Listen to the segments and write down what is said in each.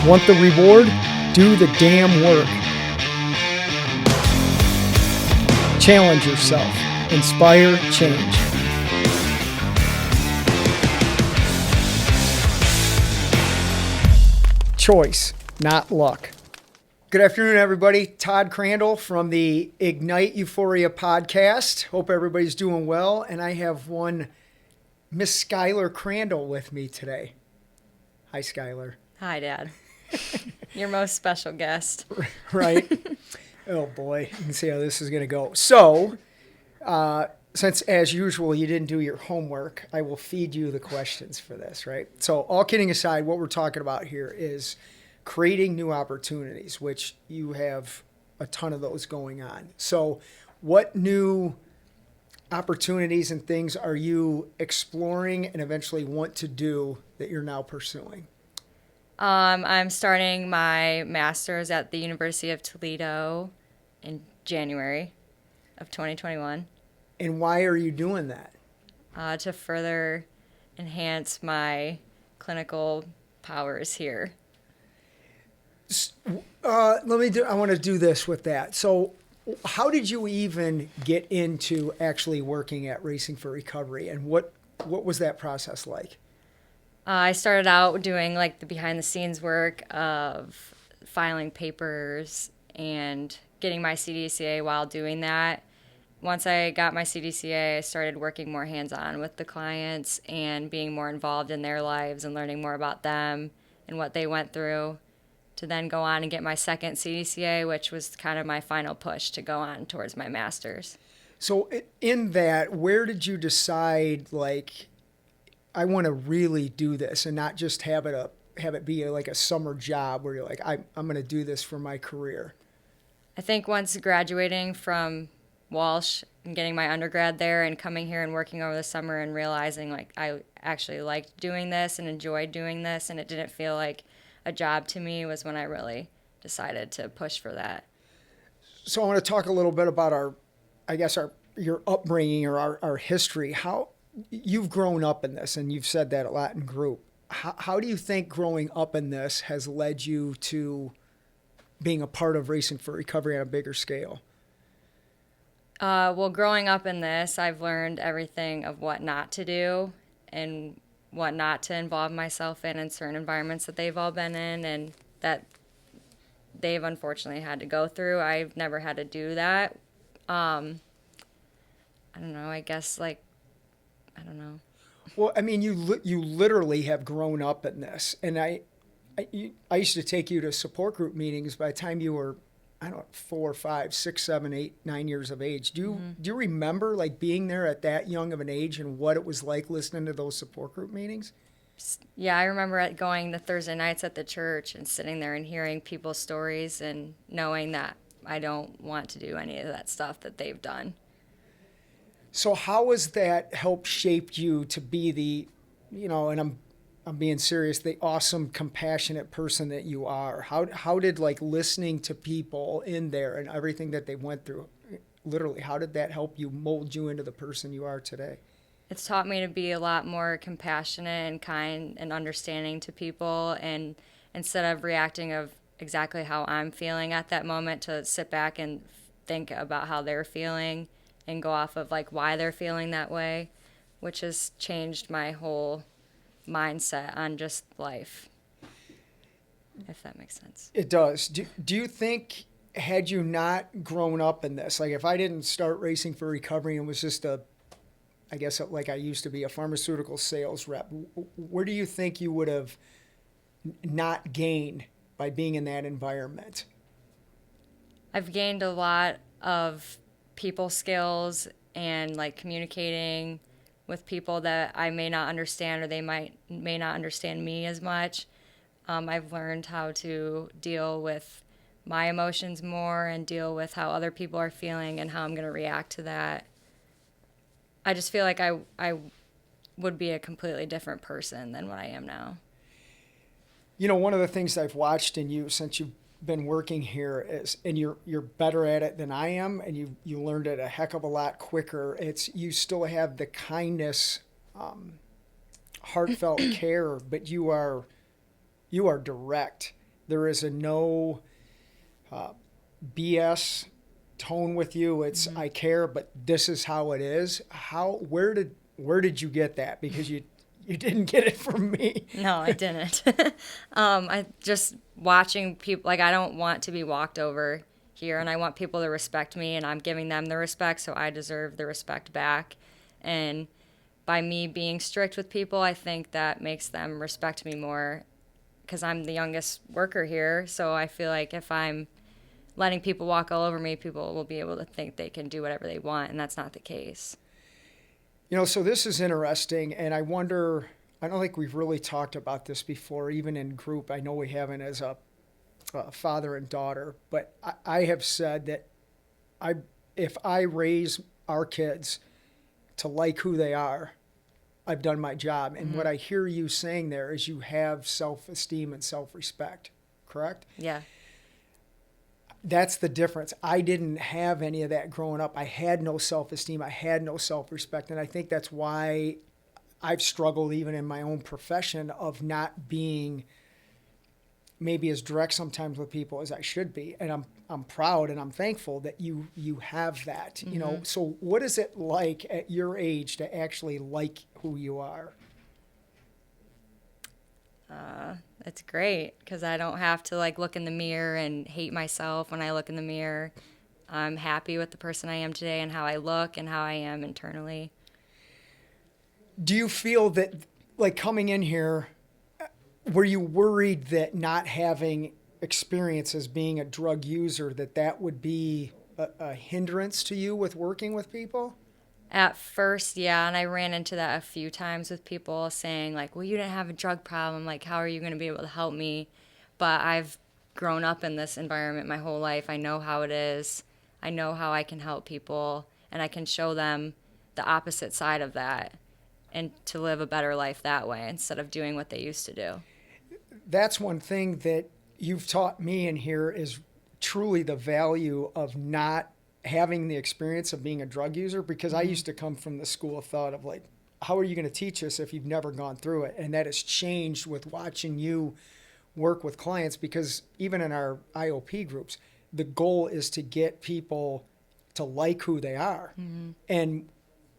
Want the reward? Do the damn work. Challenge yourself. Inspire change. Choice, not luck. Good afternoon, everybody. Todd Crandell from the Ignite Euphoria podcast. Hope everybody's doing well. And I have one Miss Skylar Crandell with me today. Hi, Skylar. Hi, Dad. Your most special guest. Right? Oh, boy. You can see how this is going to go. So, since, as usual, you didn't do your homework, I will feed you the questions for this, right? So, all kidding aside, what we're talking about here is creating new opportunities, which you have a ton of those going on. So, what new opportunities and things are you exploring and eventually want to do that you're now pursuing? I'm starting my master's at the University of Toledo in January of 2021. And why are you doing that? To further enhance my clinical powers here. I want to do this with that. So how did you even get into actually working at Racing for Recovery, and what was that process like? I started out doing like the behind the scenes work of filing papers and getting my CDCA while doing that. Once I got my CDCA, I started working more hands-on with the clients and being more involved in their lives and learning more about them and what they went through, to then go on and get my second CDCA, which was kind of my final push to go on towards my master's. So in that, where did you decide, like, I want to really do this and not just have it be like a summer job where you're like, I'm going to do this for my career? I think once graduating from Walsh and getting my undergrad there and coming here and working over the summer and realizing like I actually liked doing this and enjoyed doing this and it didn't feel like a job to me was when I really decided to push for that. So I want to talk a little bit about your upbringing or our history. How you've grown up in this, and you've said that a lot in group. How do you think growing up in this has led you to being a part of Racing for Recovery on a bigger scale? Well, growing up in this, I've learned everything of what not to do and what not to involve myself in certain environments that they've all been in and that they've unfortunately had to go through. I've never had to do that. I don't know, I guess like, I don't know. Well, I mean, you literally have grown up in this, and I used to take you to support group meetings by the time you were, I don't know, 4, 5, 6, 7, 8, 9 years of age. Do you remember like being there at that young of an age and what it was like listening to those support group meetings? Yeah, I remember going to Thursday nights at the church and sitting there and hearing people's stories and knowing that I don't want to do any of that stuff that they've done. So how has that helped shape you to be the, and I'm being serious, the awesome, compassionate person that you are? How did like listening to people in there and everything that they went through, literally, how did that help you mold you into the person you are today? It's taught me to be a lot more compassionate and kind and understanding to people, and instead of reacting of exactly how I'm feeling at that moment, to sit back and think about how they're feeling and go off of like why they're feeling that way, which has changed my whole mindset on just life, if that makes sense. It does. Do you think, had you not grown up in this, like if I didn't start Racing for Recovery and was just like I used to be a pharmaceutical sales rep, where do you think you would have not gained by being in that environment? I've gained a lot of people skills and like communicating with people that I may not understand, or they may not understand me as much. I've learned how to deal with my emotions more and deal with how other people are feeling and how I'm going to react to that. I just feel like I would be a completely different person than what I am now. One of the things I've watched in you since you've been working here is, and you're better at it than I am, and you learned it a heck of a lot quicker. It's you still have the kindness, heartfelt care, but you are direct, There is a no BS tone with you. It's I care, but this is how it is. Where did you get that? Because you didn't get it from me. No, I didn't. I just watching people, like I don't want to be walked over here, and I want people to respect me, and I'm giving them the respect, so I deserve the respect back. And by me being strict with people, I think that makes them respect me more because I'm the youngest worker here. So I feel like if I'm letting people walk all over me, people will be able to think they can do whatever they want, and that's not the case. So this is interesting, and I wonder, I don't think we've really talked about this before, even in group. I know we haven't as a father and daughter, but I have said that if I raise our kids to like who they are, I've done my job. And what I hear you saying there is you have self-esteem and self-respect, correct? Yeah. That's the difference. I didn't have any of that growing up. I had no self-esteem. I had no self-respect. And I think that's why I've struggled even in my own profession of not being maybe as direct sometimes with people as I should be. And I'm proud and I'm thankful that you have that, So what is it like at your age to actually like who you are? It's great because I don't have to like look in the mirror and hate myself when I look in the mirror. I'm happy with the person I am today and how I look and how I am internally. Do you feel that, like coming in here, were you worried that not having experience as being a drug user, that would be a hindrance to you with working with people? At first, yeah, and I ran into that a few times with people saying, like, well, you didn't have a drug problem. Like, how are you going to be able to help me? But I've grown up in this environment my whole life. I know how it is. I know how I can help people, and I can show them the opposite side of that and to live a better life that way instead of doing what they used to do. That's one thing that you've taught me in here is truly the value of not having the experience of being a drug user, because I used to come from the school of thought of like, how are you going to teach us if you've never gone through it? And that has changed with watching you work with clients, because even in our IOP groups, the goal is to get people to like who they are. And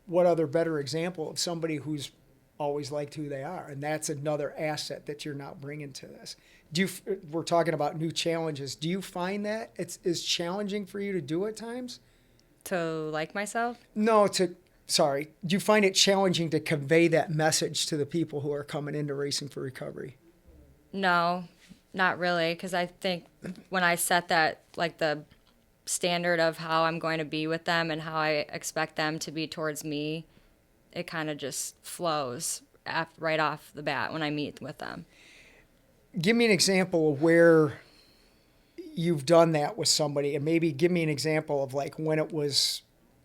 what other better example of somebody who's always liked who they are? And that's another asset that you're not bringing to this. We're talking about new challenges. Do you find that is challenging for you to do at times? To like myself? No, do you find it challenging to convey that message to the people who are coming into Racing for Recovery? No, not really, because I think when I set that, like the standard of how I'm going to be with them and how I expect them to be towards me, it kind of just flows right off the bat when I meet with them. Give me an example of where you've done that with somebody, and maybe give me an example of like when it was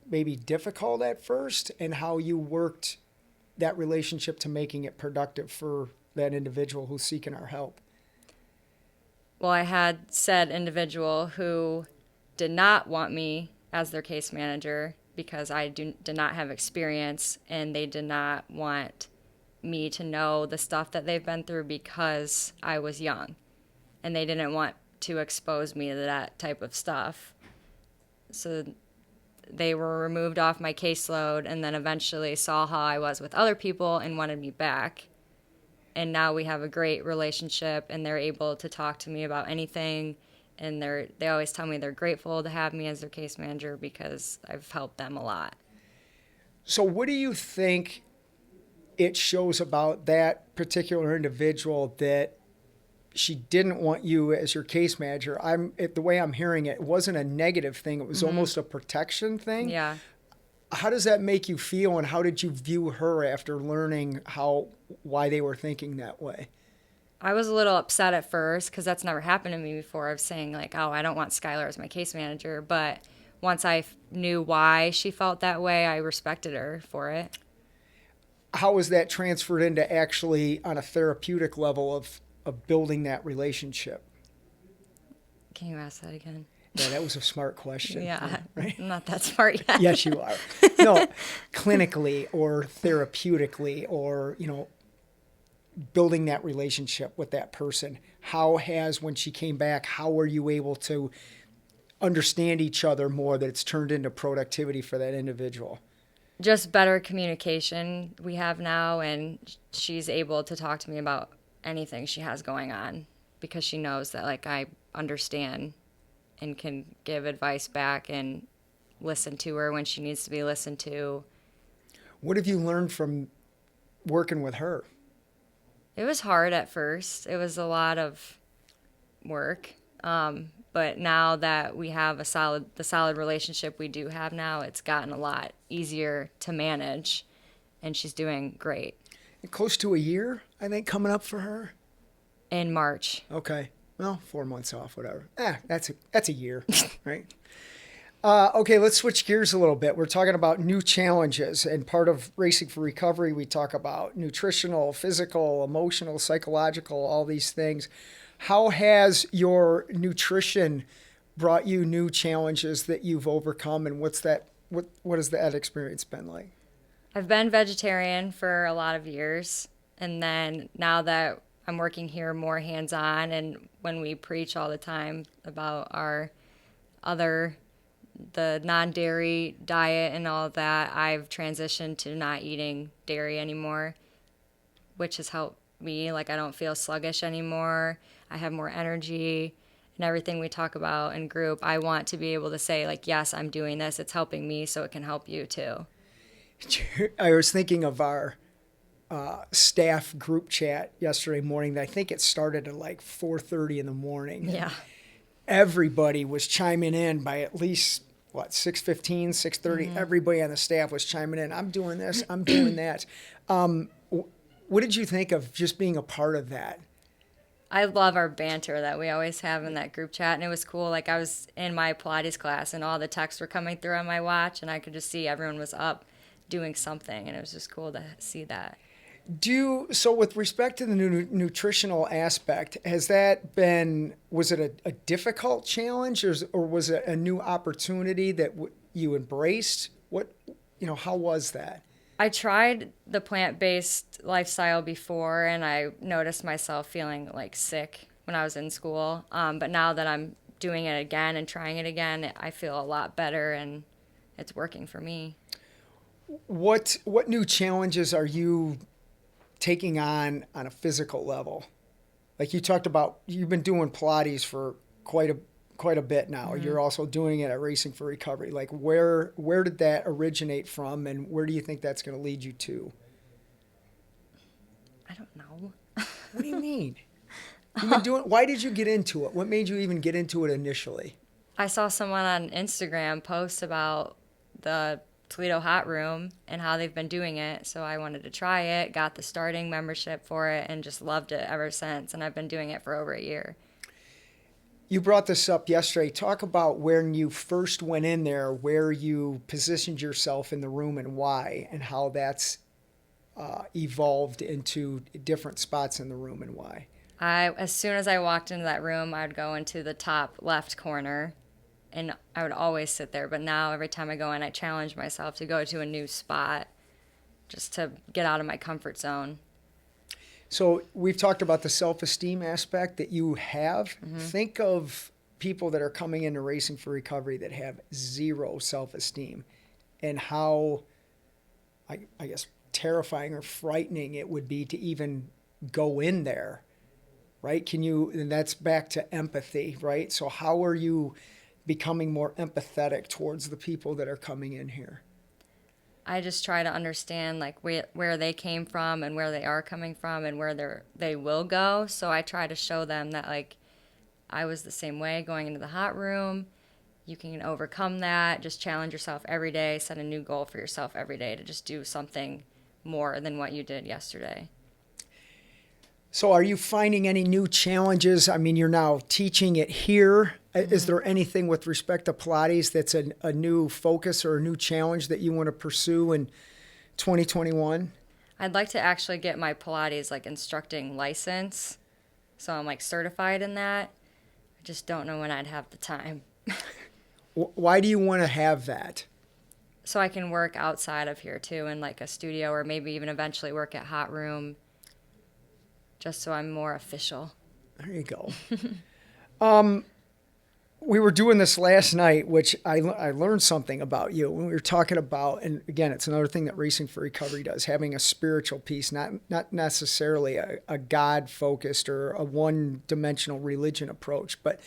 maybe difficult at first and how you worked that relationship to making it productive for that individual who's seeking our help. Well, I had said individual who did not want me as their case manager because I did not have experience, and they did not want me to know the stuff that they've been through because I was young, and they didn't want to expose me to that type of stuff. So they were removed off my caseload, and then eventually saw how I was with other people and wanted me back. And now we have a great relationship, and they're able to talk to me about anything, and they always tell me they're grateful to have me as their case manager because I've helped them a lot. So what do you think it shows about that particular individual that she didn't want you as your case manager? The way I'm hearing it, it wasn't a negative thing. It was almost a protection thing. Yeah. How does that make you feel, and how did you view her after learning why they were thinking that way? I was a little upset at first because that's never happened to me before, of saying like, oh, I don't want Skylar as my case manager. But once I knew why she felt that way, I respected her for it. How was that transferred into actually on a therapeutic level of building that relationship? Can you ask that again? Yeah, that was a smart question. Yeah, right? I'm not that smart yet. Yes, you are. No, clinically or therapeutically, or, building that relationship with that person? How has, when she came back, how were you able to understand each other more that it's turned into productivity for that individual? Just better communication we have now, and she's able to talk to me about anything she has going on because she knows that like I understand and can give advice back and listen to her when she needs to be listened to. What have you learned from working with her? It was hard at first. It was a lot of work. But now that we have the solid relationship we do have now, it's gotten a lot easier to manage, and she's doing great. Close to a year, I think, coming up for her. In March. Okay. Well, 4 months off, whatever. That's a year, right? Okay, let's switch gears a little bit. We're talking about new challenges, and part of Racing for Recovery, we talk about nutritional, physical, emotional, psychological, all these things. How has your nutrition brought you new challenges that you've overcome, and what has that experience been like? I've been vegetarian for a lot of years, and then now that I'm working here more hands-on, and when we preach all the time about the non-dairy diet and all of that, I've transitioned to not eating dairy anymore, which has helped me. Like, I don't feel sluggish anymore. I have more energy, and everything we talk about in group, I want to be able to say, like, yes, I'm doing this. It's helping me, so it can help you too. I was thinking of our staff group chat yesterday morning. I think it started at like 4:30 in the morning. Yeah. Everybody was chiming in by at least, 6:15, 6:30. Mm-hmm. Everybody on the staff was chiming in. I'm doing this. I'm doing that. What did you think of just being a part of that? I love our banter that we always have in that group chat, and it was cool. Like, I was in my Pilates class, and all the texts were coming through on my watch, and I could just see everyone was up doing something, and it was just cool to see that. So with respect to the nutritional aspect, was it a difficult challenge, or was it a new opportunity that you embraced? How was that? I tried the plant-based lifestyle before, and I noticed myself feeling like sick when I was in school. But now that I'm doing it again and trying it again, I feel a lot better, and it's working for me. What new challenges are you taking on a physical level? Like you talked about, you've been doing Pilates for quite a bit now. Mm-hmm. You're also doing it at Racing for Recovery. Like where did that originate from, and where do you think that's going to lead you to? I don't know. What do you mean? Why did you get into it? What made you even get into it initially? I saw someone on Instagram post about the Toledo Hot Room and how they've been doing it, so I wanted to try it, got the starting membership for it, and just loved it ever since, and I've been doing it for over a year. You brought this up yesterday. Talk about when you first went in there, where you positioned yourself in the room and why, and how that's evolved into different spots in the room and why. As soon as I walked into that room, I'd go into the top left corner, and I would always sit there. But now every time I go in, I challenge myself to go to a new spot just to get out of my comfort zone. So we've talked about the self-esteem aspect that you have. Mm-hmm. Think of people that are coming into Racing for Recovery that have zero self-esteem, and how, I guess, terrifying or frightening it would be to even go in there, right? And that's back to empathy, right? So how are you becoming more empathetic towards the people that are coming in here? I just try to understand like where they came from and where they are coming from and where they will go. So I try to show them that like I was the same way going into the hot room. You can overcome that. Just challenge yourself every day. Set a new goal for yourself every day to just do something more than what you did yesterday. So are you finding any new challenges? I mean, you're now teaching it here. Mm-hmm. Is there anything with respect to Pilates that's a new focus or a new challenge that you want to pursue in 2021? I'd like to actually get my Pilates like instructing license. So I'm like certified in that. I just don't know when I'd have the time. Why do you want to have that? So I can work outside of here too in like a studio, or maybe even eventually work at Hot Room. just so I'm more official. There you go. We were doing this last night, which I learned something about you when we were talking about, and again, it's another thing that Racing for Recovery does, having a spiritual piece, not necessarily a God-focused or a one-dimensional religion approach, but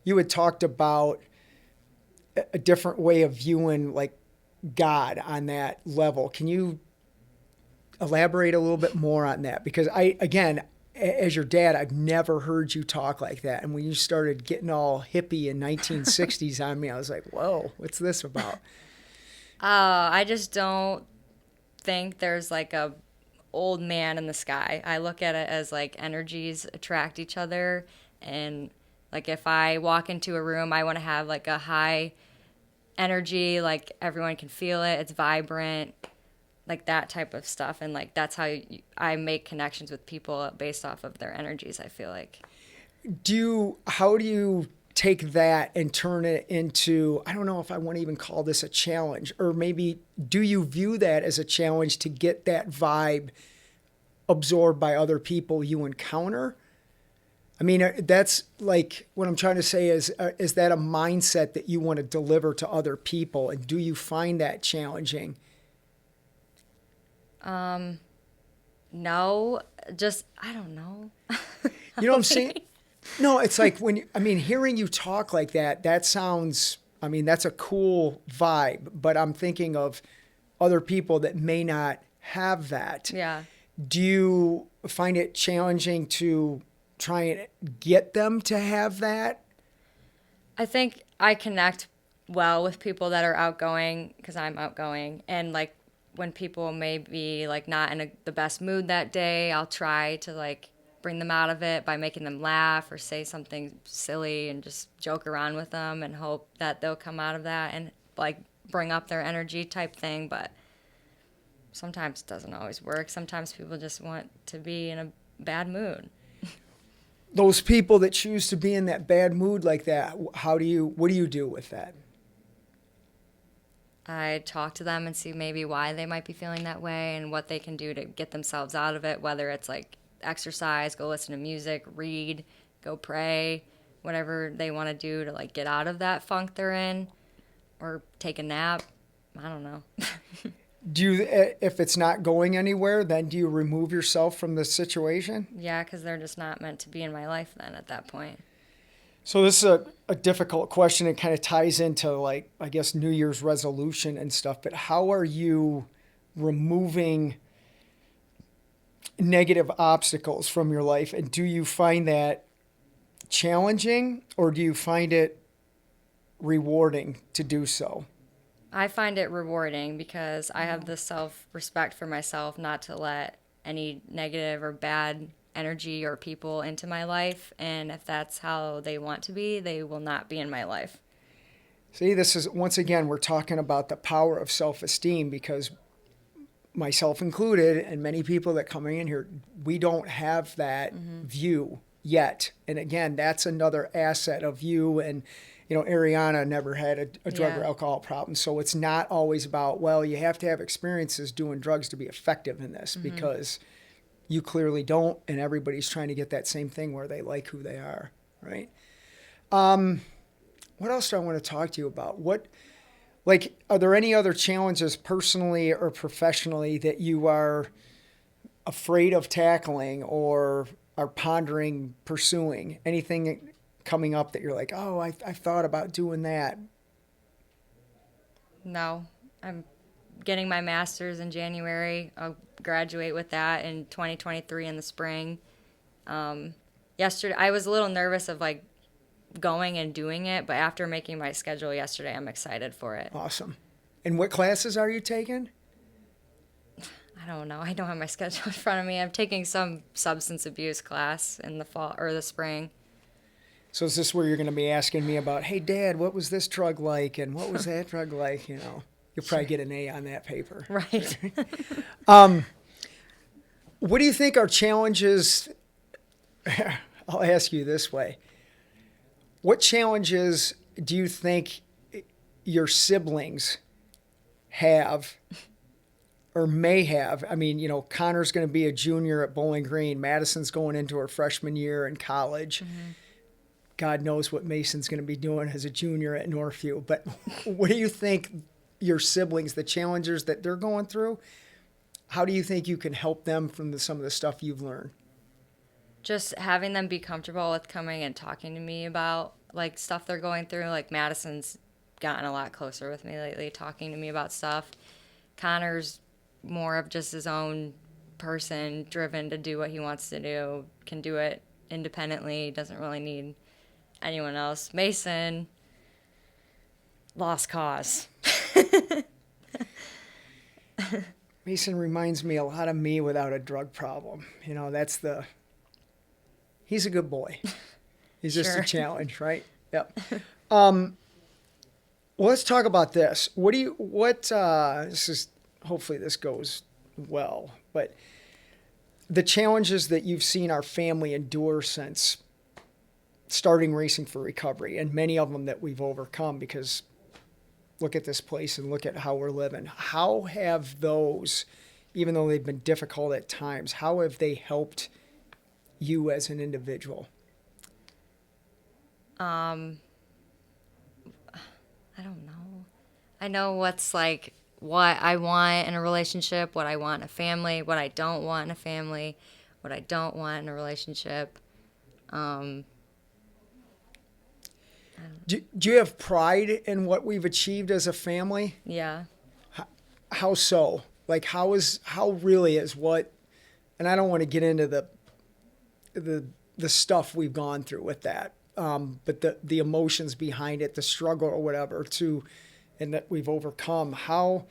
you had talked about a different way of viewing like God on that level. Can you elaborate a little bit more on that? Because as your dad, I've never heard you talk like that. And when you started getting all hippie in 1960s on me, I was like, whoa, what's this about? I just don't think there's like a old man in the sky. I look at it as like energies attract each other. And like if I walk into a room, I want to have like a high energy, like everyone can feel it. It's vibrant. Like that type of stuff, and like that's how I make connections with people based off of their energies, I feel like. How do you take that and turn it into, I don't know if I want to even call this a challenge, or maybe do you view that as a challenge to get that vibe absorbed by other people you encounter? I mean, that's like what I'm trying to say is that a mindset that you want to deliver to other people, and do you find that challenging? No, just, I don't know. You know what I'm saying? No, it's like hearing you talk like that sounds, that's a cool vibe, but I'm thinking of other people that may not have that. Yeah. Do you find it challenging to try and get them to have that? I think I connect well with people that are outgoing because I'm outgoing, and like when people may be like not in the best mood that day, I'll try to like bring them out of it by making them laugh or say something silly and just joke around with them and hope that they'll come out of that and like bring up their energy type thing. But sometimes it doesn't always work. Sometimes people just want to be in a bad mood. Those people that choose to be in that bad mood like that, what do you do with that? I talk to them and see maybe why they might be feeling that way and what they can do to get themselves out of it, whether it's like exercise, go listen to music, read, go pray, whatever they want to do to like get out of that funk they're in, or take a nap. I don't know. Do you, if it's not going anywhere, then do you remove yourself from the situation? Yeah, because they're just not meant to be in my life then at that point. So this is a difficult question. It kind of ties into like, I guess, New Year's resolution and stuff, but how are you removing negative obstacles from your life? And do you find that challenging, or do you find it rewarding to do so? I find it rewarding because I have the self-respect for myself not to let any negative or bad energy or people into my life, and if that's how they want to be, they will not be in my life. See, this is, once again, we're talking about the power of self-esteem, because myself included and many people that come in here, we don't have that view yet. And again, that's another asset of you. And Ariana never had a drug or alcohol problem, so it's not always about, well, you have to have experiences doing drugs to be effective in this, because you clearly don't, and everybody's trying to get that same thing where they like who they are, right? What else do I want to talk to you about? Are there any other challenges personally or professionally that you are afraid of tackling or are pondering pursuing? Anything coming up that you're like, oh, I thought about doing that? No, I'm getting my master's in January. I'll graduate with that in 2023 in the spring. Yesterday, I was a little nervous of like going and doing it, but after making my schedule yesterday, I'm excited for it. Awesome. And what classes are you taking? I don't know. I don't have my schedule in front of me. I'm taking some substance abuse class in the fall or the spring. So is this where you're going to be asking me about, hey, Dad, what was this drug like? And what was that drug like? You'll probably get an A on that paper. Right. What do you think are challenges? I'll ask you this way. What challenges do you think your siblings have or may have. I mean, Connor's going to be a junior at Bowling Green. Madison's going into her freshman year in college. Mm-hmm. God knows what Mason's going to be doing as a junior at Northview. But what do you think your siblings, the challenges that they're going through, how do you think you can help them from some of the stuff you've learned? Just having them be comfortable with coming and talking to me about like stuff they're going through. Like Madison's gotten a lot closer with me lately, talking to me about stuff. Connor's more of just his own person, driven to do what he wants to do, can do it independently, doesn't really need anyone else. Mason, lost cause. Mason reminds me a lot of me without a drug problem. He's a good boy. He's just Sure. a challenge, right? Yep. Well, let's talk about this. Hopefully this goes well, but the challenges that you've seen our family endure since starting Racing for Recovery, and many of them that we've overcome, because look at this place and look at how we're living. How have those, even though they've been difficult at times, how have they helped you as an individual? I don't know. I know what's like what I want in a relationship, what I want in a family, what I don't want in a family, what I don't want in a relationship. Do you have pride in what we've achieved as a family? Yeah. How so? Like how really is what, and I don't want to get into the stuff we've gone through with that. But the emotions behind it, the struggle or whatever and that we've overcome. How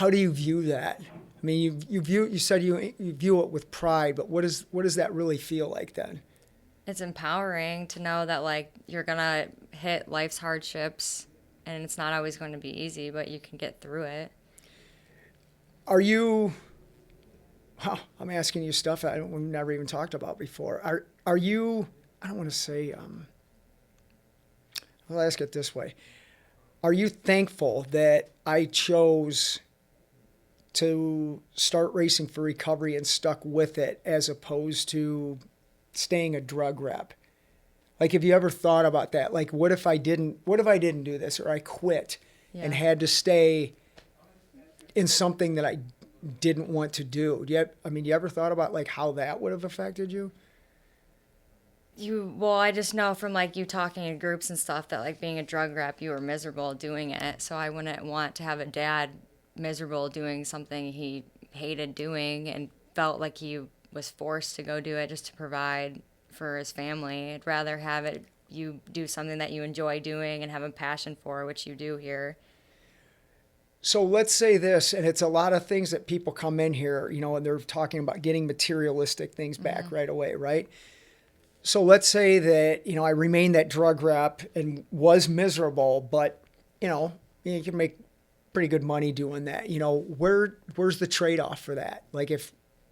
do you view that? I mean, you said you view it with pride, but what does that really feel like then? It's empowering to know that like you're gonna hit life's hardships, and it's not always going to be easy, but you can get through it. Are you? Wow, I'm asking you stuff we've never even talked about before. Are you? I don't want to say. I'll ask it this way: are you thankful that I chose to start Racing for Recovery and stuck with it, as opposed to staying a drug rep? Like, have you ever thought about that? Like, what if I didn't do this, or I quit and had to stay in something that I didn't want to do? You ever thought about like how that would have affected you? Well, I just know from like you talking in groups and stuff that like being a drug rep, you were miserable doing it. So I wouldn't want to have a dad miserable doing something he hated doing and felt like he was forced to go do it just to provide for his family. I'd rather have it you do something that you enjoy doing and have a passion for, which you do here. So let's say this, and it's a lot of things that people come in here, and they're talking about getting materialistic things back right away, right? So let's say that, I remained that drug rep and was miserable, but, you can make pretty good money doing that. Where's the trade-off for that? Like if,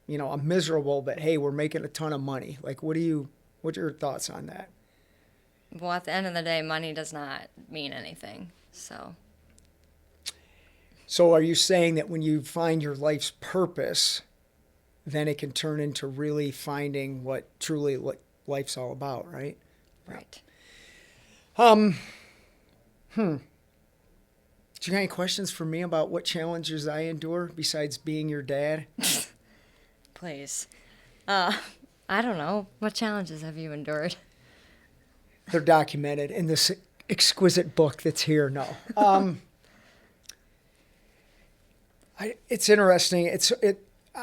I'm miserable, but hey, we're making a ton of money. Like, what's your thoughts on that? Well, at the end of the day, money does not mean anything. So are you saying that when you find your life's purpose, then it can turn into really finding what life's all about, right? Right. Do you got any questions for me about what challenges I endure besides being your dad? Please. I don't know. What challenges have you endured? They're documented in this exquisite book that's here. No. It's interesting.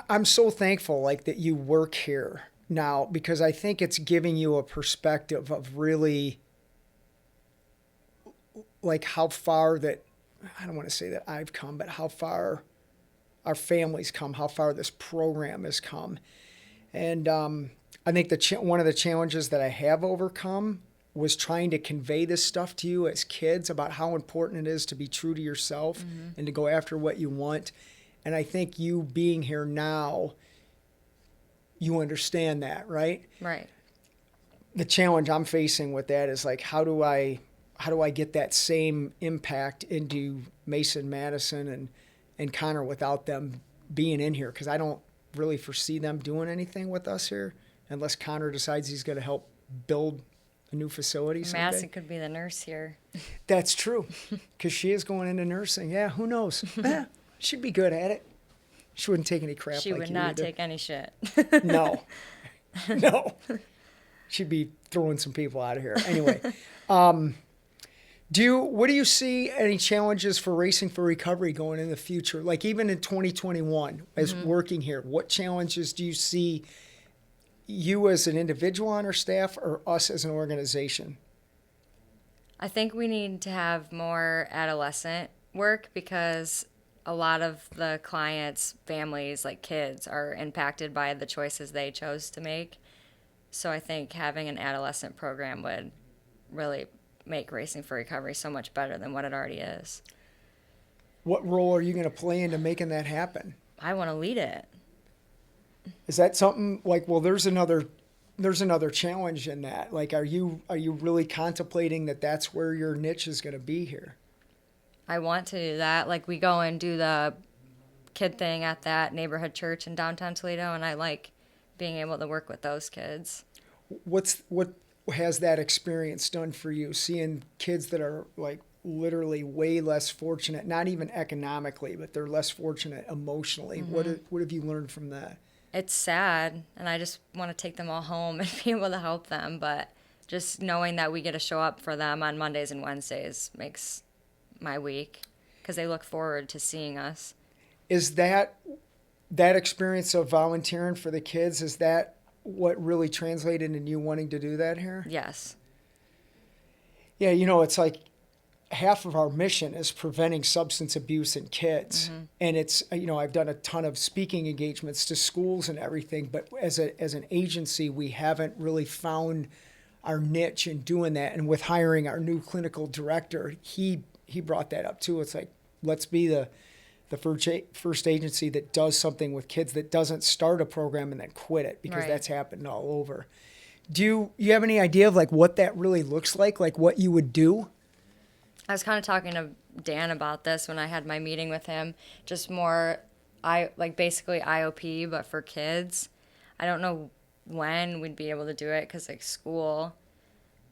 I'm so thankful like that you work here now, because I think it's giving you a perspective of really like how far that, I don't want to say that I've come, but how far our family's come, how far this program has come. And I think one of the challenges that I have overcome was trying to convey this stuff to you as kids about how important it is to be true to yourself and to go after what you want. And I think you being here now, you understand that, right? Right. The challenge I'm facing with that is like, how do I get that same impact into Mason, Madison, and Connor without them being in here, because I don't really foresee them doing anything with us here unless Connor decides he's going to help build a new facility someday. Madison could be the nurse here. That's true, because she is going into nursing. Yeah, who knows? She'd be good at it. She wouldn't take any crap. She like would you not either. take any shit. No. No. She'd be throwing some people out of here. Anyway, what do you see any challenges for Racing for Recovery going in the future? Like even in 2021 as working here, what challenges do you see you as an individual on our staff or us as an organization? I think we need to have more adolescent work because a lot of the clients' families, like kids, are impacted by the choices they chose to make. So I think having an adolescent program would really make Racing for Recovery so much better than what it already is. What role are you going to play into making that happen? I want to lead it. Is that something like, well, there's another challenge in that. Like, are you really contemplating that that's where your niche is going to be here? I want to do that. Like, we go and do the kid thing at that neighborhood church in downtown Toledo, and I like being able to work with those kids. What has that experience done for you, seeing kids that are like literally way less fortunate, not even economically, but they're less fortunate emotionally? What have you learned from that? It's sad, and I just want to take them all home and be able to help them, but just knowing that we get to show up for them on Mondays and Wednesdays makes my week because they look forward to seeing us. Is that experience of volunteering for the kids, is that what really translated into you wanting to do that here? Yes. Yeah, it's like half of our mission is preventing substance abuse in kids. And it's, I've done a ton of speaking engagements to schools and everything, but as an agency, we haven't really found our niche in doing that. And with hiring our new clinical director, he brought that up too. It's like, let's be the first agency that does something with kids, that doesn't start a program and then quit it, because that's happened all over. Do you have any idea of like what that really looks like what you would do? I was kind of talking to Dan about this when I had my meeting with him, just more basically IOP, but for kids. I don't know when we'd be able to do it because like school,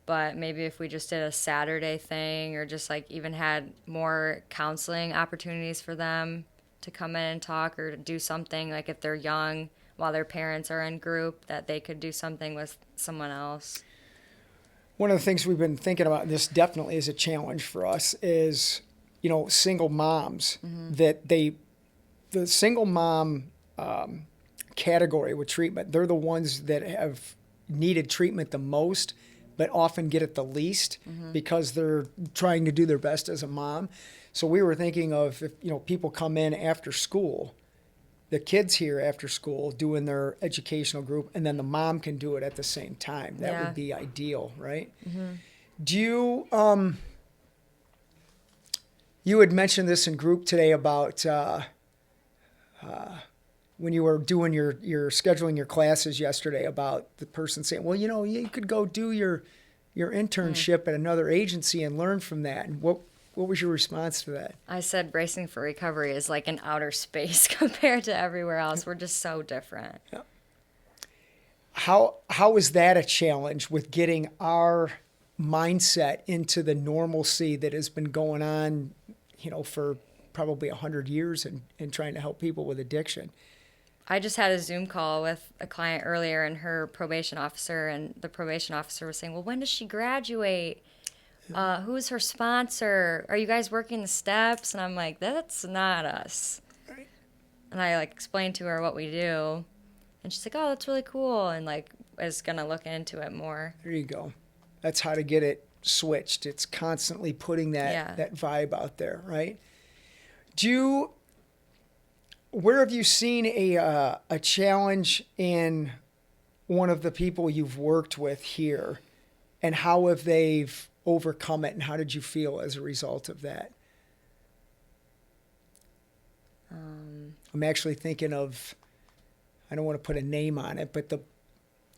but maybe if we just did a Saturday thing or just like even had more counseling opportunities for them to come in and talk or do something, like if they're young while their parents are in group, that they could do something with someone else. One of the things we've been thinking about, and this definitely is a challenge for us, is, single moms, that the single mom category with treatment, they're the ones that have needed treatment the most, but often get it the least because they're trying to do their best as a mom. So we were thinking of if, people come in after school, the kids here after school doing their educational group, and then the mom can do it at the same time. That would be ideal, right? Do you, you had mentioned this in group today about when you were doing your scheduling your classes yesterday, about the person saying, well, you could go do your internship at another agency and learn from that. And what was your response to that? I said Racing for Recovery is like an outer space compared to everywhere else. We're just so different. Yeah. How is that a challenge with getting our mindset into the normalcy that has been going on, for probably 100 years and trying to help people with addiction? I just had a Zoom call with a client earlier and her probation officer, and the probation officer was saying, well, when does she graduate? Who's her sponsor? Are you guys working the steps? And I'm like, that's not us. Right. And I explained to her what we do, and she's like, oh, that's really cool, and is gonna look into it more. There you go. That's how to get it switched. It's constantly putting that vibe out there, right? Where have you seen a challenge in one of the people you've worked with here, and how have they overcome it, and how did you feel as a result of that? I'm actually thinking of, I don't want to put a name on it, but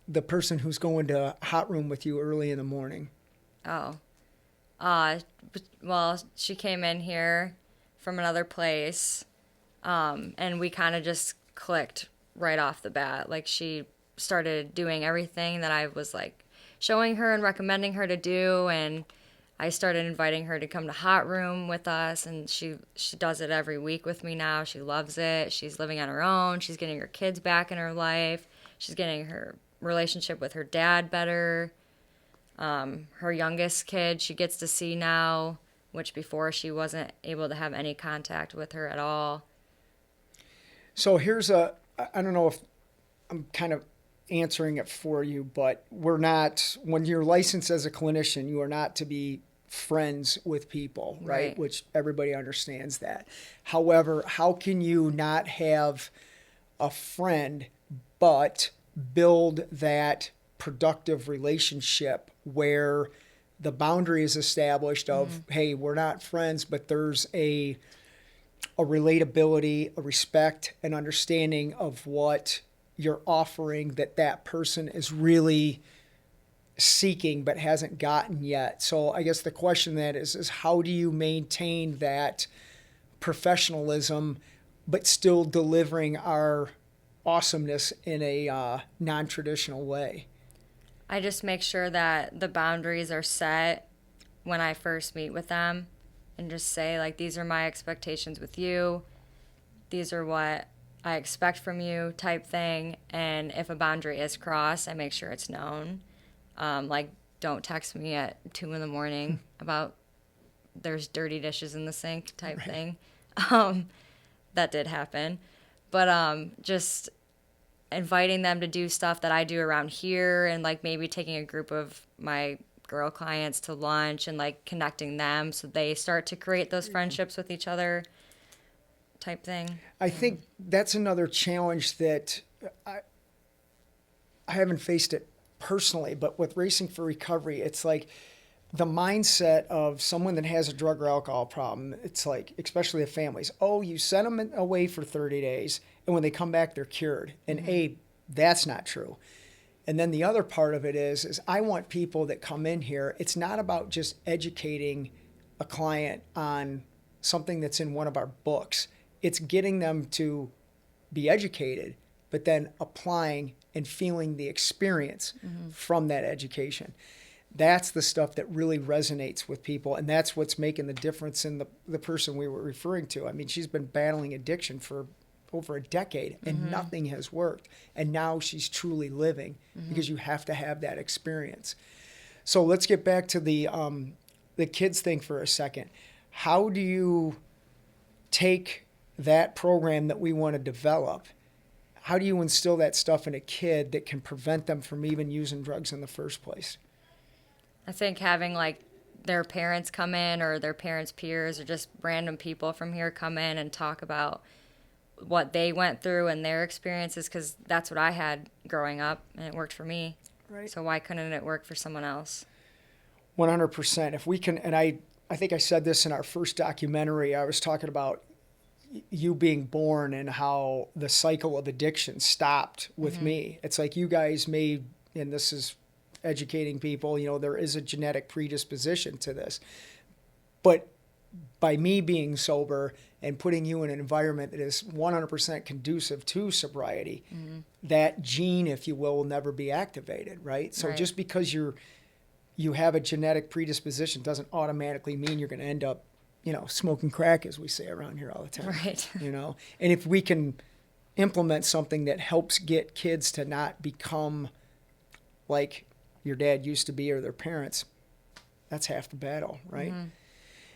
the person who's going to hot room with you early in the morning. Oh. Well, she came in here from another place, And we kind of just clicked right off the bat. Like, she started doing everything that I was like showing her and recommending her to do, and I started inviting her to come to Hot Room with us, and she does it every week with me now. She loves it. She's living on her own. She's getting her kids back in her life. She's getting her relationship with her dad better. Her youngest kid she gets to see now, which before she wasn't able to have any contact with her at all. So I don't know if I'm kind of answering it for you, but when you're licensed as a clinician, you are not to be friends with people, right? Which everybody understands that. However, how can you not have a friend but build that productive relationship where the boundary is established of, hey, we're not friends, but there's a relatability, a respect, an understanding of what you're offering that person is really seeking but hasn't gotten yet. So I guess the question that is how do you maintain that professionalism but still delivering our awesomeness in a non-traditional way? I just make sure that the boundaries are set when I first meet with them, and just say, like, these are my expectations with you. These are what I expect from you, type thing. And if a boundary is crossed, I make sure it's known. Like, don't text me at 2 a.m. about there's dirty dishes in the sink type thing. That did happen. But just inviting them to do stuff that I do around here, and like maybe taking a group of my girl clients to lunch and like connecting them so they start to create those friendships with each other type thing. I think that's another challenge that I haven't faced it personally, but with Racing for Recovery, it's like the mindset of someone that has a drug or alcohol problem. It's like, especially the families, oh, you send them away for 30 days and when they come back, they're cured. And that's not true. And then the other part of it is I want people that come in here, it's not about just educating a client on something that's in one of our books. It's getting them to be educated, but then applying and feeling the experience from that education. That's the stuff that really resonates with people, and that's what's making the difference in the person we were referring to. I mean, she's been battling addiction for over a decade, and nothing has worked. And now she's truly living because you have to have that experience. So let's get back to the kids thing for a second. How do you take that program that we want to develop? How do you instill that stuff in a kid that can prevent them from even using drugs in the first place? I think having like their parents come in, or their parents' peers, or just random people from here come in and talk about what they went through and their experiences, because that's what I had growing up and it worked for me. Right. So why couldn't it work for someone else? 100%. If we can, and I think I said this in our first documentary, I was talking about you being born and how the cycle of addiction stopped with me. It's like you guys made, and this is educating people, there is a genetic predisposition to this. But by me being sober and putting you in an environment that is 100% conducive to sobriety, that gene, if you will never be activated, right? So just because you have a genetic predisposition doesn't automatically mean you're going to end up, smoking crack, as we say around here all the time. Right. And if we can implement something that helps get kids to not become like your dad used to be or their parents, that's half the battle, right?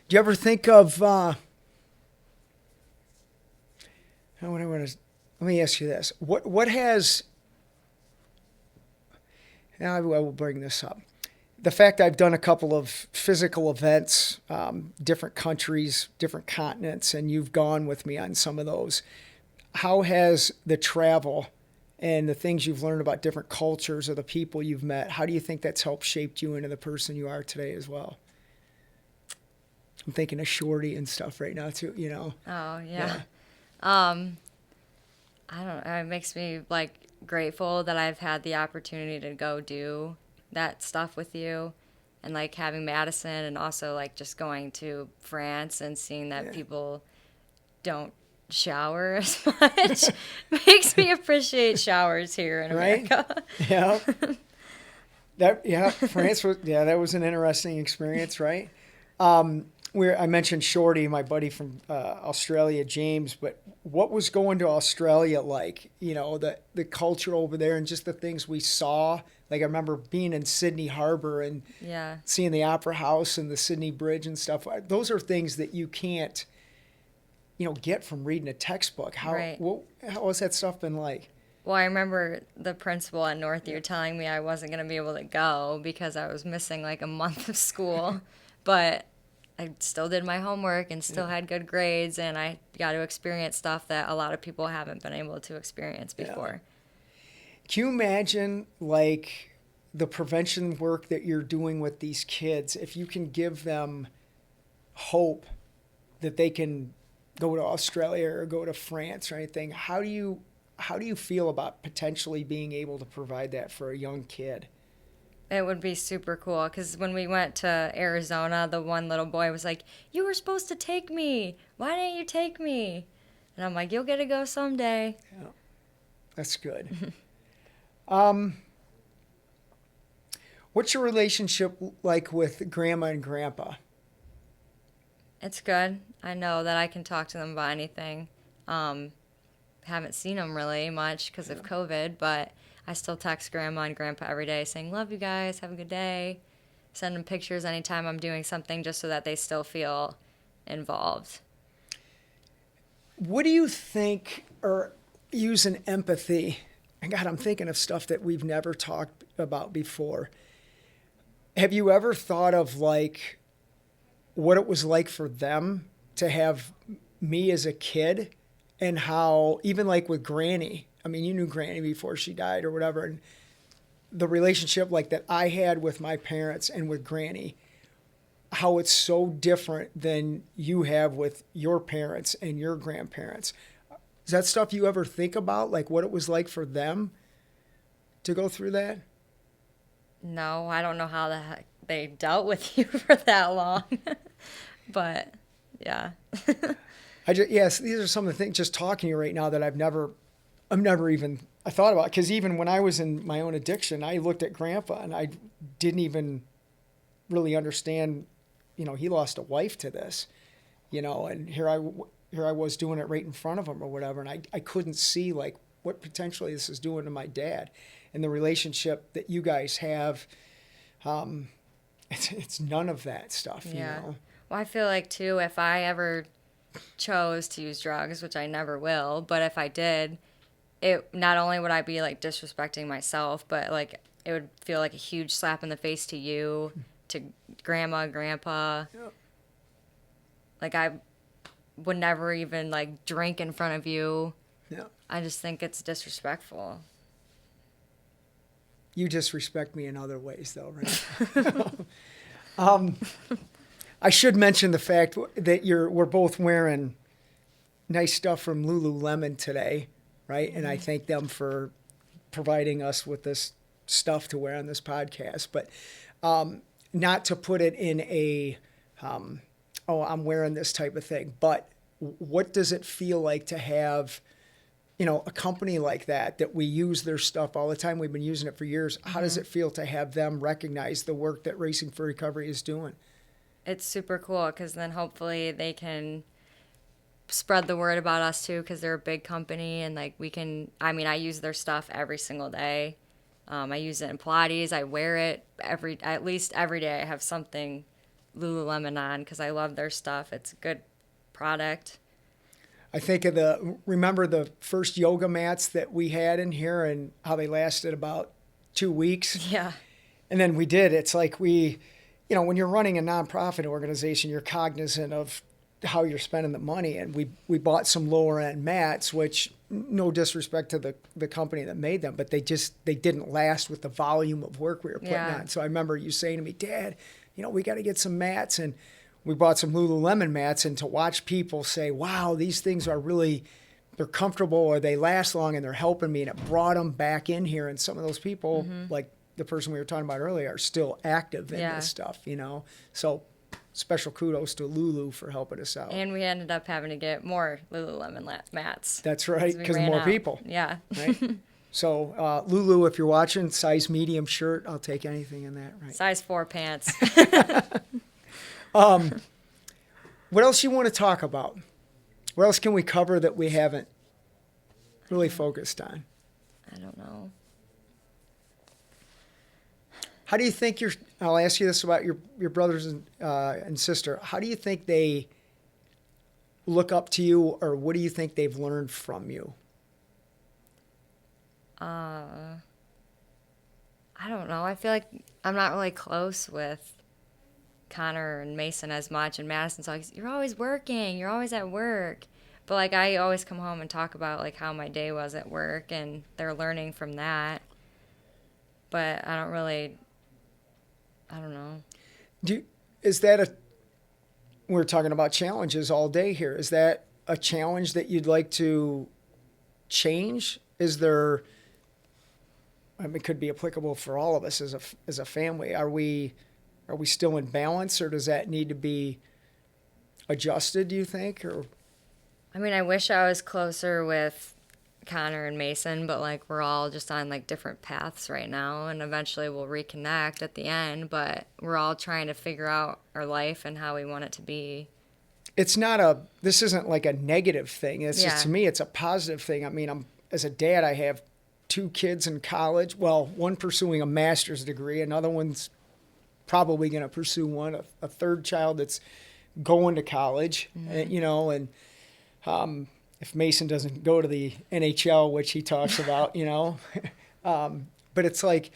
Do you ever think of, let me ask you this. What has, now I will bring this up. The fact I've done a couple of physical events, different countries, different continents, and you've gone with me on some of those. How has the travel and the things you've learned about different cultures or the people you've met, how do you think that's helped shape you into the person you are today as well? I'm thinking of Shorty and stuff right now too, Oh, yeah. I don't know. It makes me like grateful that I've had the opportunity to go do that stuff with you, and like having Madison, and also like just going to France and seeing that people don't shower as much. Makes me appreciate showers here in America. Yeah. France was, that was an interesting experience, right? Where I mentioned Shorty, my buddy from Australia, James, but what was going to Australia like? You know, the culture over there and just the things we saw. Like I remember being in Sydney Harbor and seeing the Opera House and the Sydney Bridge and stuff. Those are things that you can't, get from reading a textbook. How has that stuff been like? Well, I remember the principal at Northview telling me I wasn't going to be able to go because I was missing like a month of school, but I still did my homework and still had good grades, and I got to experience stuff that a lot of people haven't been able to experience before. Can you imagine, like, the prevention work that you're doing with these kids, if you can give them hope that they can go to Australia or go to France or anything? How do you feel about potentially being able to provide that for a young kid? It would be super cool because when we went to Arizona, the one little boy was like, "You were supposed to take me. Why didn't you take me?" And I'm like, "You'll get to go someday." Yeah, that's good. What's your relationship like with Grandma and Grandpa? It's good. I know that I can talk to them about anything. Haven't seen them really much because of COVID, but I still text Grandma and Grandpa every day saying, "Love you guys, have a good day." Send them pictures anytime I'm doing something just so that they still feel involved. What do you think, or using empathy? And God, I'm thinking of stuff that we've never talked about before. Have you ever thought of like what it was like for them to have me as a kid, and how even like with Granny, I mean, you knew Granny before she died or whatever, and the relationship like that I had with my parents and with Granny, how it's so different than you have with your parents and your grandparents. Is that stuff you ever think about, like what it was like for them to go through that? No, I don't know how the heck they dealt with you for that long. But, yeah. Yes, these are some of the things just talking to you right now that I've never even I thought about. Because even when I was in my own addiction, I looked at Grandpa and I didn't even really understand, he lost a wife to this, and here I was doing it right in front of him or whatever. And I couldn't see like what potentially this is doing to my dad, and the relationship that you guys have. It's none of that stuff, Well, I feel like too, if I ever chose to use drugs, which I never will, but if I did, it not only would I be like disrespecting myself, but like it would feel like a huge slap in the face to you, to Grandma, Grandpa. Yep. Like I would never even like drink in front of you. Yeah. I just think it's disrespectful. You disrespect me in other ways, though, right? I should mention the fact that we're both wearing nice stuff from Lululemon today, right? And I thank them for providing us with this stuff to wear on this podcast. But not to put it in a, I'm wearing this type of thing. But what does it feel like to have, a company like that we use their stuff all the time? We've been using it for years. How does it feel to have them recognize the work that Racing for Recovery is doing? It's super cool because then hopefully they can spread the word about us too, because they're a big company, and like I use their stuff every single day. I use it in Pilates. I wear it at least every day. I have something Lululemon on because I love their stuff. It's a good product. I think of remember the first yoga mats that we had in here and how they lasted about 2 weeks? Yeah. And then we did. It's like when you're running a nonprofit organization, you're cognizant of how you're spending the money. And we bought some lower end mats, which no disrespect to the company that made them, but they didn't last with the volume of work we were putting on. So I remember you saying to me, "Dad, we got to get some mats." And we bought some Lululemon mats, and to watch people say, "Wow, these things are really, they're comfortable, or they last long, and they're helping me," and it brought them back in here. And some of those people, like the person we were talking about earlier, are still active in this stuff, So special kudos to Lulu for helping us out. And we ended up having to get more Lululemon mats. That's right, we because ran more out. people. Yeah. Right? So, Lulu, if you're watching, size medium shirt, I'll take anything in that. Right? Size 4 pants. What else you want to talk about? What else can we cover that we haven't really focused on? I don't know. How do you think I'll ask you this about your brothers and sister. How do you think they look up to you, or what do you think they've learned from you? I don't know. I feel like I'm not really close with Connor and Mason as much, and Madison's like, you're always working, you're always at work. But like I always come home and talk about like how my day was at work, and they're learning from that. But I don't know. Is that we're talking about challenges all day here. Is that a challenge that you'd like to change? Is there, I mean, it could be applicable for all of us as a family. Are we still in balance, or does that need to be adjusted, do you think? Or I mean, I wish I was closer with Connor and Mason, but like we're all just on like different paths right now, and eventually we'll reconnect at the end, but we're all trying to figure out our life and how we want it to be. This isn't like a negative thing. It's just, to me, it's a positive thing. I mean, as a dad, I have 2 kids in college. Well, one pursuing a master's degree, another one's probably going to pursue a third child that's going to college, and if Mason doesn't go to the NHL, which he talks about, but it's like,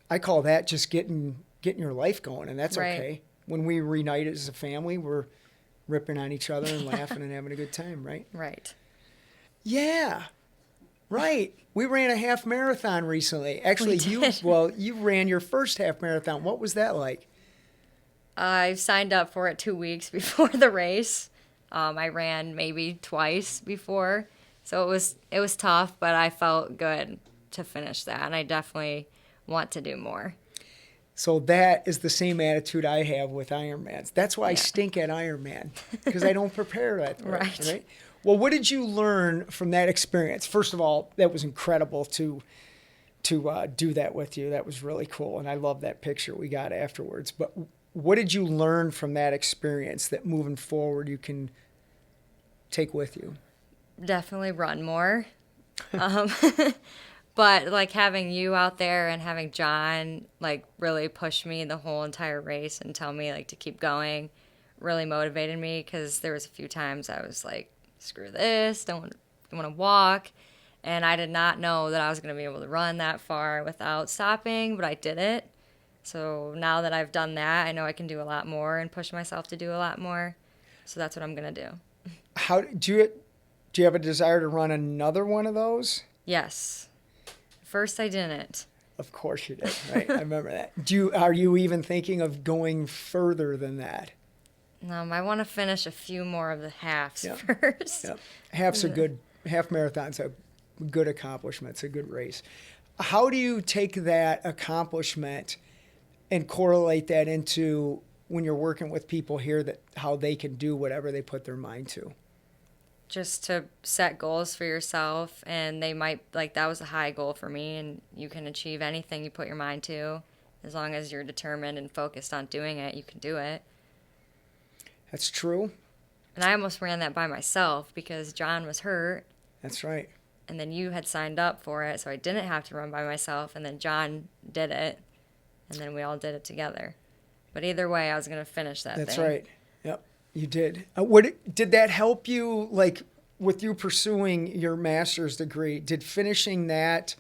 I call that just getting your life going, and that's right. Okay. When we reunite as a family, we're ripping on each other and laughing and having a good time, right? Right. Yeah, right. We ran a half marathon recently. Actually, you ran your first half marathon. What was that like? I signed up for it 2 weeks before the race. I ran maybe twice before, so it was tough, but I felt good to finish that, and I definitely want to do more. So that is the same attitude I have with Ironmans. That's why I stink at Ironman, because I don't prepare that way, right? Well, what did you learn from that experience? First of all, that was incredible to do that with you. That was really cool, and I love that picture we got afterwards. But what did you learn from that experience that moving forward you can take with you? Definitely run more. But like having you out there and having John like really push me the whole entire race and tell me like to keep going really motivated me, because there was a few times I was like, screw this, don't want to walk. And I did not know that I was going to be able to run that far without stopping, but I did it. So now that I've done that, I know I can do a lot more and push myself to do a lot more. So that's what I'm going to do. How do you have a desire to run another one of those? Yes. First I didn't. Of course you did, right? I remember that. Are you even thinking of going further than that? I want to finish a few more of the halves first. Yeah. Half marathon's a good accomplishment. It's a good race. How do you take that accomplishment and correlate that into when you're working with people here, that how they can do whatever they put their mind to? Just to set goals for yourself, and they might, like, that was a high goal for me, and you can achieve anything you put your mind to. As long as you're determined and focused on doing it, you can do it. That's true. And I almost ran that by myself because John was hurt. That's right. And then you had signed up for it, so I didn't have to run by myself, and then John did it, and then we all did it together. But either way, I was going to finish that That's thing. right. Yep, you did. What did that help you, like, with you pursuing your master's degree? Did finishing that,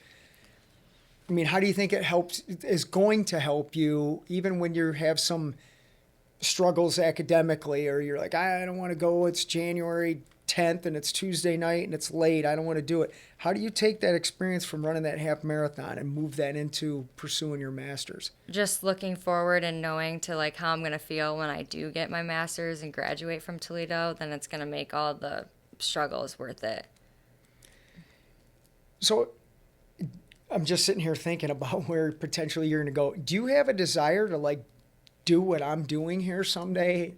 I mean, how do you think it is going to help you, even when you have some struggles academically, or you're like, I don't want to go, it's January 10th and it's Tuesday night and it's late, I don't want to do it. How do you take that experience from running that half marathon and move that into pursuing your master's? Just looking forward and knowing to like how I'm going to feel when I do get my master's and graduate from Toledo, then it's going to make all the struggles worth it. So I'm just sitting here thinking about where potentially you're going to go. Do you have a desire to like do what I'm doing here someday,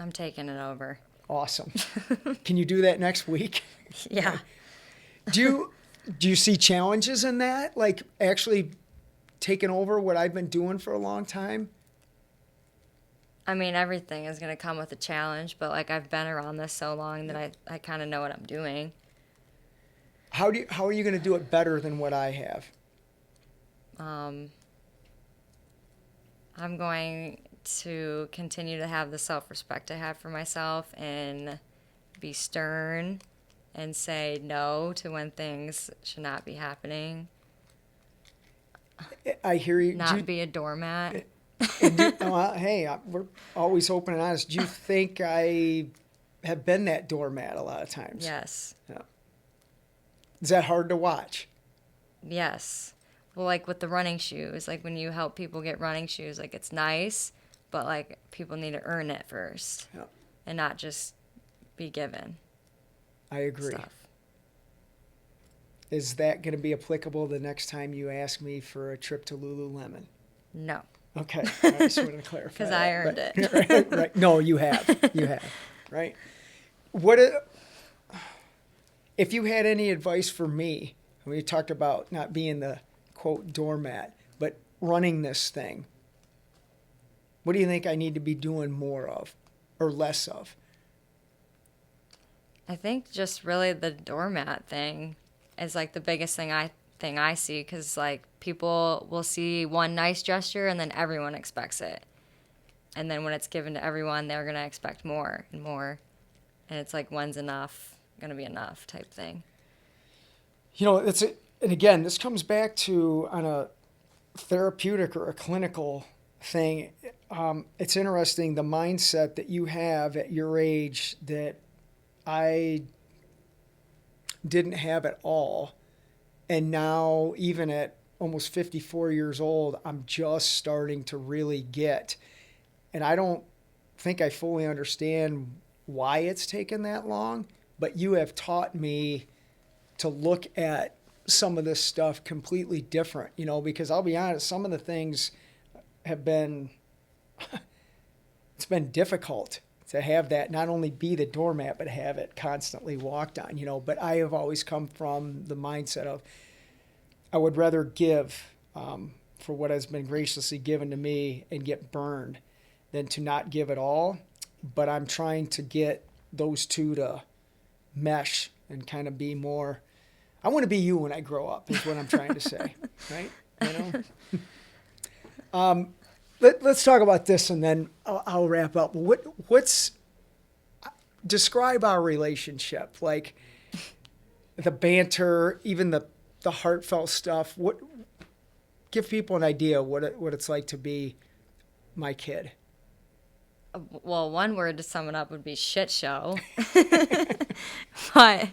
I'm taking it over. awesome. Can you do that next week? Yeah. Do you see challenges in that? Like actually taking over what I've been doing for a long time? I mean, everything is going to come with a challenge, but like I've been around this so long that I kind of know what I'm doing. How are you going to do it better than what I have? I'm going to continue to have the self-respect I have for myself and be stern and say no to when things should not be happening. I hear you. Not be a doormat. Hey, we're always open and honest. Do you think I have been that doormat a lot of times? Yes. Yeah. Is that hard to watch? Yes. Well, like with the running shoes, like when you help people get running shoes, like it's nice, but like people need to earn it first Yeah. and not just be given I agree. stuff. Is that going to be applicable the next time you ask me for a trip to Lululemon? No. Okay. I just wanted to clarify. Because that. I earned Right. it. Right, right. No, you have. You have. Right. If you had any advice for me, we talked about not being the quote doormat, but running this thing. What do you think I need to be doing more of or less of? I think just really the doormat thing is like the biggest thing I see, because like people will see one nice gesture and then everyone expects it, and then when it's given to everyone, they're gonna expect more and more, and it's like when's enough gonna be enough type thing. You know, and again, this comes back to on a therapeutic or a clinical thing. It's interesting the mindset that you have at your age that I didn't have at all. And now, even at almost 54 years old, I'm just starting to really get. And I don't think I fully understand why it's taken that long, but you have taught me to look at some of this stuff completely different, you know, because I'll be honest, some of the things have been, it's been difficult to have that not only be the doormat, but have it constantly walked on, you know. But I have always come from the mindset of I would rather give for what has been graciously given to me and get burned than to not give at all. But I'm trying to get those two to mesh and kind of be more. I want to be you when I grow up is what I'm trying to say, right? You know. Let's talk about this and then I'll wrap up. Describe our relationship, like the banter, even the heartfelt stuff. Give people an idea what it's like to be my kid. Well, one word to sum it up would be shit show. But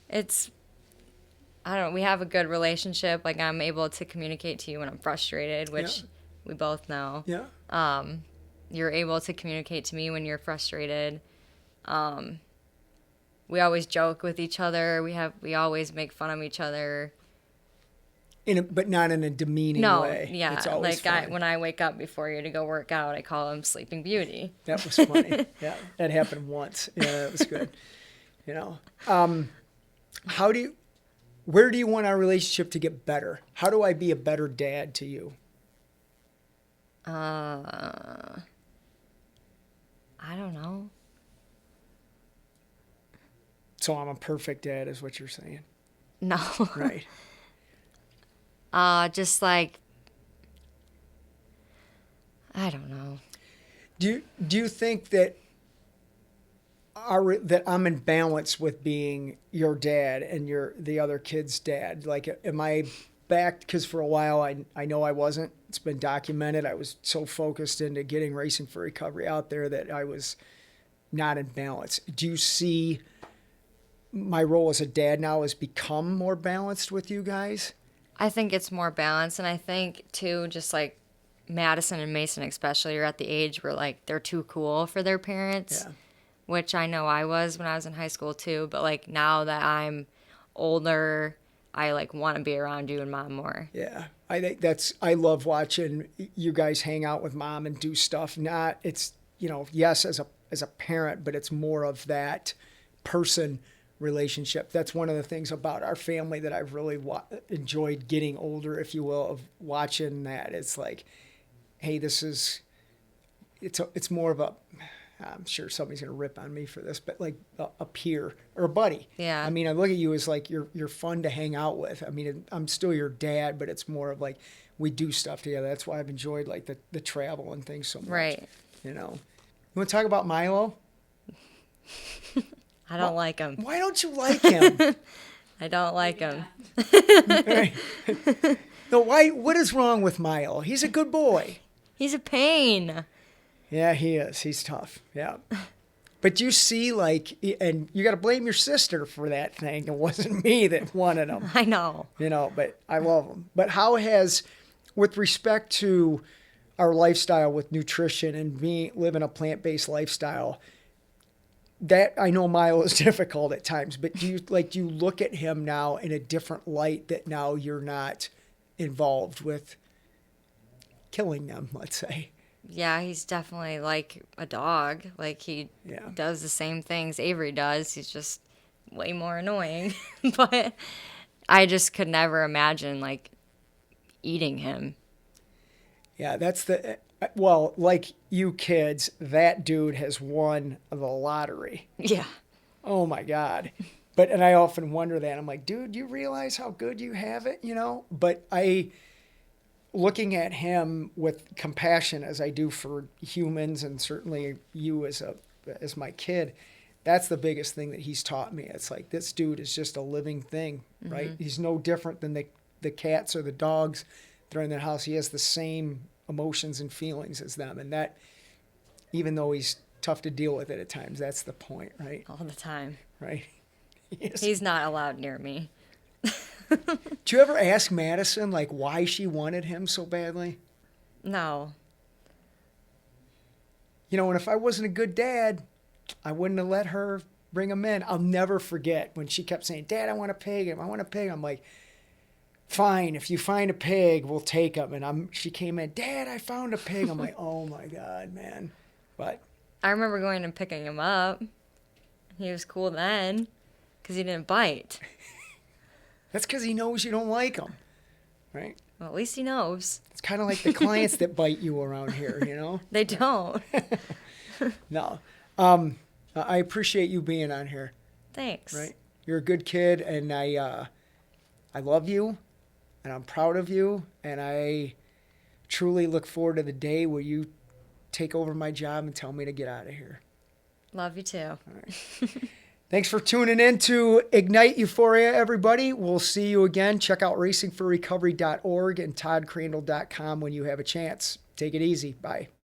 it's, I don't know, we have a good relationship. Like I'm able to communicate to you when I'm frustrated, which we both know. Yeah. You're able to communicate to me when you're frustrated. We always joke with each other. We always make fun of each other. But not in a demeaning way. Yeah. It's always like fun. when I wake up before you to go work out, I call him Sleeping Beauty. That was funny. Yeah, that happened once. Yeah, that was good. You know, where do you want our relationship to get better? How do I be a better dad to you? I don't know. So I'm a perfect dad, is what you're saying, No. right? Just like, I don't know. Do you think that that I'm in balance with being your dad and the other kid's dad? Like, am I back? Because for a while I know I wasn't. It's been documented. I was so focused into getting Racing for Recovery out there that I was not in balance. Do you see my role as a dad now has become more balanced with you guys? I think it's more balanced, and I think too, just like Madison and Mason especially are at the age where like they're too cool for their parents. Yeah. Which I know I was when I was in high school too, but like now that I'm older, I like want to be around you and Mom more. Yeah. I think I love watching you guys hang out with mom and do stuff. Not, it's, yes, as a parent, but it's more of that person relationship. That's one of the things about our family that I've really enjoyed getting older, if you will, of watching that. It's like, hey, it's more of a, I'm sure somebody's going to rip on me for this, but like a peer or a buddy. Yeah. I mean, I look at you as like you're fun to hang out with. I mean, I'm still your dad, but it's more of like we do stuff together. That's why I've enjoyed like the travel and things so much. Right. You want to talk about Milo? I don't like him. Why don't you like him? I don't like him. No, why? What is wrong with Milo? He's a good boy. He's a pain. Yeah, he is. He's tough. Yeah. But you see, like, and you got to blame your sister for that thing. It wasn't me that wanted him. I know. But I love him. But how has, with respect to our lifestyle with nutrition and living a plant-based lifestyle, that I know Milo is difficult at times, but do you look at him now in a different light that now you're not involved with killing them, let's say? Yeah, he's definitely like a dog. Like he does the same things Avery does. He's just way more annoying. But I just could never imagine like eating him. Yeah, like you kids, that dude has won the lottery. Yeah. Oh my God. And I often wonder that. I'm like, dude, do you realize how good you have it? But looking at him with compassion as I do for humans, and certainly you as my kid, that's the biggest thing that he's taught me. It's like, this dude is just a living thing, right? Mm-hmm. He's no different than the cats or the dogs that are in their house. He has the same emotions and feelings as them. And that, even though he's tough to deal with it at times, that's the point, right? All the time. Right. He's not allowed near me. Did you ever ask Madison, like, why she wanted him so badly? No. And if I wasn't a good dad, I wouldn't have let her bring him in. I'll never forget when she kept saying, Dad, I want a pig. I want a pig. I'm like, fine, if you find a pig, we'll take him. And she came in, Dad, I found a pig. I'm like, oh my God, man. But I remember going and picking him up. He was cool then because he didn't bite. That's because he knows you don't like him, right? Well, at least he knows. It's kind of like the clients that bite you around here, They don't. No. I appreciate you being on here. Thanks. Right? You're a good kid, and I love you, and I'm proud of you, and I truly look forward to the day where you take over my job and tell me to get out of here. Love you too. All right. Thanks for tuning in to Ignite Euphoria, everybody. We'll see you again. Check out racingforrecovery.org and toddcrandell.com when you have a chance. Take it easy. Bye.